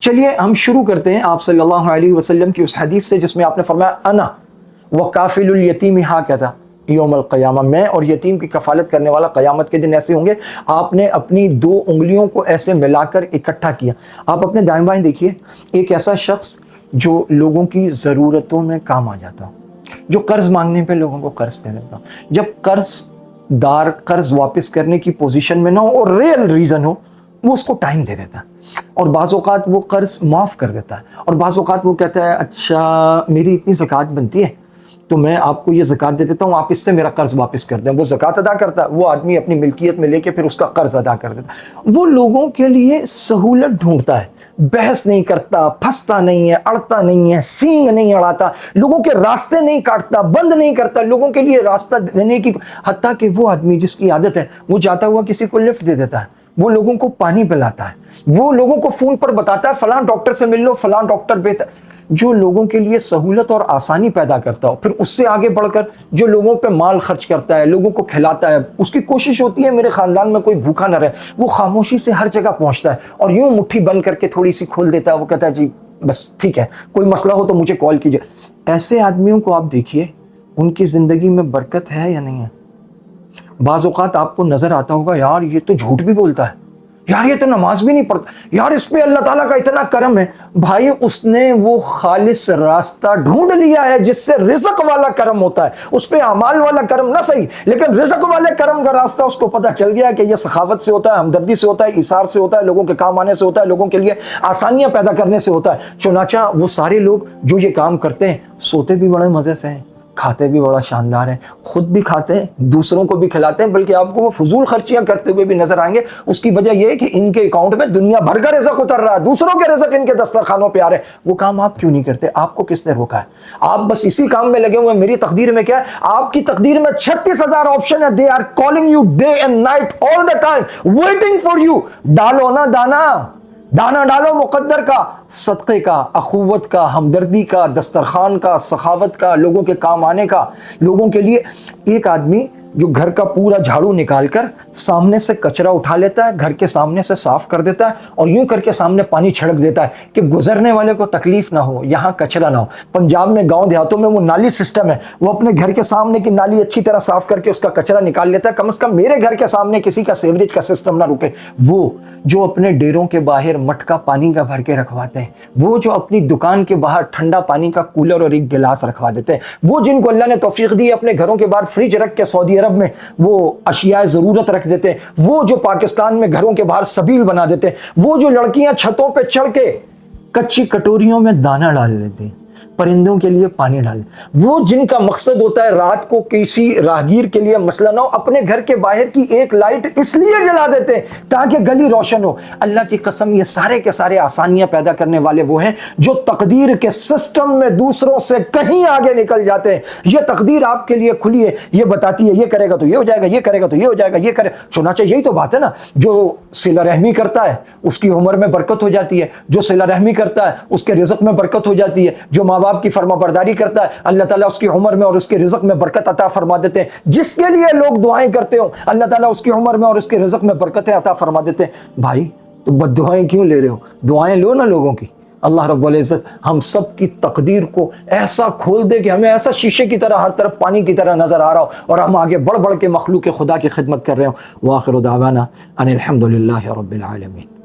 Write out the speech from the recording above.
چلیے ہم شروع کرتے ہیں آپ صلی اللہ علیہ وسلم کی اس حدیث سے جس میں آپ نے فرمایا انا وکافل الیتیم ہاکذا یوم القیامہ، میں اور یتیم کی کفالت کرنے والا قیامت کے دن ایسے ہوں گے۔ آپ نے اپنی 2 انگلیوں کو ایسے ملا کر اکٹھا کیا۔ آپ اپنے دائیں بائیں دیکھیے، ایک ایسا شخص جو لوگوں کی ضرورتوں میں کام آ جاتا ہو، جو قرض مانگنے پہ لوگوں کو قرض دے دیتا ہو، جب قرض دار قرض واپس کرنے کی پوزیشن میں نہ ہو اور ریئل ریزن ہو، وہ اس کو ٹائم دے دیتا ہے، اور بعض اوقات وہ قرض معاف کر دیتا ہے، اور بعض اوقات وہ کہتا ہے اچھا میری اتنی زکوٰۃ بنتی ہے تو میں آپ کو یہ زکوٰۃ دے دیتا ہوں، آپ اس سے میرا قرض واپس کر دیں۔ وہ زکوٰۃ ادا کرتا ہے، وہ آدمی اپنی ملکیت میں لے کے پھر اس کا قرض ادا کر دیتا ہے۔ وہ لوگوں کے لیے سہولت ڈھونڈتا ہے، بحث نہیں کرتا، پھنستا نہیں ہے، اڑتا نہیں ہے، سینگ نہیں اڑاتا، لوگوں کے راستے نہیں کاٹتا، بند نہیں کرتا، لوگوں کے لیے راستہ دینے کی، حتیٰ کہ وہ آدمی جس کی عادت ہے وہ جاتا ہوا کسی کو لفٹ دے دیتا ہے، وہ لوگوں کو پانی پلاتا ہے، وہ لوگوں کو فون پر بتاتا ہے فلاں ڈاکٹر سے مل لو، فلاں ڈاکٹر بہتر، جو لوگوں کے لیے سہولت اور آسانی پیدا کرتا ہو۔ پھر اس سے آگے بڑھ کر جو لوگوں پہ مال خرچ کرتا ہے، لوگوں کو کھلاتا ہے، اس کی کوشش ہوتی ہے میرے خاندان میں کوئی بھوکا نہ رہے، وہ خاموشی سے ہر جگہ پہنچتا ہے اور یوں مٹھی بند کر کے تھوڑی سی کھول دیتا ہے، وہ کہتا ہے جی بس ٹھیک ہے، کوئی مسئلہ ہو تو مجھے کال کیجیے۔ ایسے آدمیوں کو آپ دیکھیے، ان کی زندگی میں برکت ہے یا نہیں ہے؟ بعض اوقات آپ کو نظر آتا ہوگا یار یہ تو جھوٹ بھی بولتا ہے، یار یہ تو نماز بھی نہیں پڑھتا، یار اس پہ اللہ تعالیٰ کا اتنا کرم ہے۔ بھائی اس نے وہ خالص راستہ ڈھونڈ لیا ہے جس سے رزق والا کرم ہوتا ہے، اس پہ اعمال والا کرم نہ صحیح لیکن رزق والے کرم کا راستہ اس کو پتہ چل گیا کہ یہ سخاوت سے ہوتا ہے، ہمدردی سے ہوتا ہے، ایثار سے ہوتا ہے، لوگوں کے کام آنے سے ہوتا ہے، لوگوں کے لیے آسانیاں پیدا کرنے سے ہوتا ہے۔ چنانچہ وہ سارے لوگ جو یہ کام کرتے ہیں سوتے بھی بڑے مزے سے ہیں، کھاتے بھی بڑا شاندار ہیں، خود بھی کھاتے ہیں، دوسروں کو بھی کھلاتے ہیں، بلکہ آپ کو وہ فضول خرچیاں کرتے ہوئے بھی نظر آئیں گے۔ اس کی وجہ یہ ہے کہ ان کے اکاؤنٹ میں دنیا بھر کا رزق اتر رہا ہے، دوسروں کے رزق ان کے دسترخوانوں پہ آ رہے ہیں۔ وہ کام آپ کیوں نہیں کرتے؟ آپ کو کس نے روکا ہے؟ آپ بس اسی کام میں لگے ہوئے ہیں۔ میری تقدیر میں کیا ہے؟ آپ کی تقدیر میں 36,000 آپشن ہے، they are calling you day and night all the time waiting for you. ڈالو نا دانا، دانا ڈالو مقدر کا، صدقے کا، اخوت کا، ہمدردی کا، دسترخوان کا، سخاوت کا، لوگوں کے کام آنے کا، لوگوں کے لیے۔ ایک آدمی جو گھر کا پورا جھاڑو نکال کر سامنے سے کچرا اٹھا لیتا ہے، گھر کے سامنے سے صاف کر دیتا ہے اور یوں کر کے سامنے پانی چھڑک دیتا ہے کہ گزرنے والے کو تکلیف نہ ہو، یہاں کچرا نہ ہو۔ پنجاب میں گاؤں دیہاتوں میں وہ نالی سسٹم ہے، وہ اپنے گھر کے سامنے کی نالی اچھی طرح صاف کر کے اس کا کچرا نکال لیتا ہے، کم از کم میرے گھر کے سامنے کسی کا سیوریج کا سسٹم نہ رکے۔ وہ جو اپنے ڈیروں کے باہر مٹکا پانی کا بھر کے رکھواتے ہیں، وہ جو اپنی دکان کے باہر ٹھنڈا پانی کا کولر اور ایک گلاس رکھوا دیتے ہیں، وہ جن کو اللہ نے توفیق دی اپنے گھروں کے باہر فریج رکھ کے سعودی عرب میں وہ اشیاء ضرورت رکھ دیتے ہیں، وہ جو پاکستان میں گھروں کے باہر سبیل بنا دیتے ہیں، وہ جو لڑکیاں چھتوں پہ چڑھ کے کچی کٹوریوں میں دانا ڈال دیتے ہیں، پرندوں کے لیے پانی ڈال، وہ جن کا مقصد ہوتا ہے رات کو کسی راہگیر کے لیے مسئلہ نہ ہو، اپنے گھر کے باہر کی ایک لائٹ اس لیے جلا دیتے ہیں تاکہ گلی روشن ہو۔ اللہ کی قسم یہ سارے کے سارے آسانیاں پیدا کرنے والے وہ ہیں جو تقدیر کے سسٹم میں دوسروں سے کہیں آگے نکل جاتے ہیں۔ یہ تقدیر آپ کے لیے کھلی ہے، یہ بتاتی ہے یہ کرے گا تو یہ ہو جائے گا، یہ کرے گا تو یہ ہو جائے گا، یہ کرے۔ چنانچہ یہی تو بات ہے نا، جو صلہ رحمی کرتا ہے اس کی عمر میں برکت ہو جاتی ہے، جو صلہ رحمی کرتا ہے اس کے رزق میں برکت ہو جاتی ہے، جو ماں باپ کی فرما برداری کرتا ہے اللہ تعالیٰ اس کی عمر میں اور اس کے رزق میں برکت عطا فرما دیتے ہیں۔ جس کے لیے لوگ دعائیں کرتے ہوں اللہ تعالیٰ اس کی عمر میں اور اس کے رزق میں برکتیں عطا فرما دیتے ہیں۔ بھائی تو بد دعائیں کیوں لے رہے ہو؟ دعائیں لو نا لوگوں کی۔ اللہ رب العزت ہم سب کی تقدیر کو ایسا کھول دے کہ ہمیں ایسا شیشے کی طرح ہر طرف پانی کی طرح نظر آ رہا ہو اور ہم آگے بڑھ بڑھ کے مخلوق خدا کی خدمت کر رہے ہوں۔ وآخر دعوانا ان الحمد للہ رب العالمین۔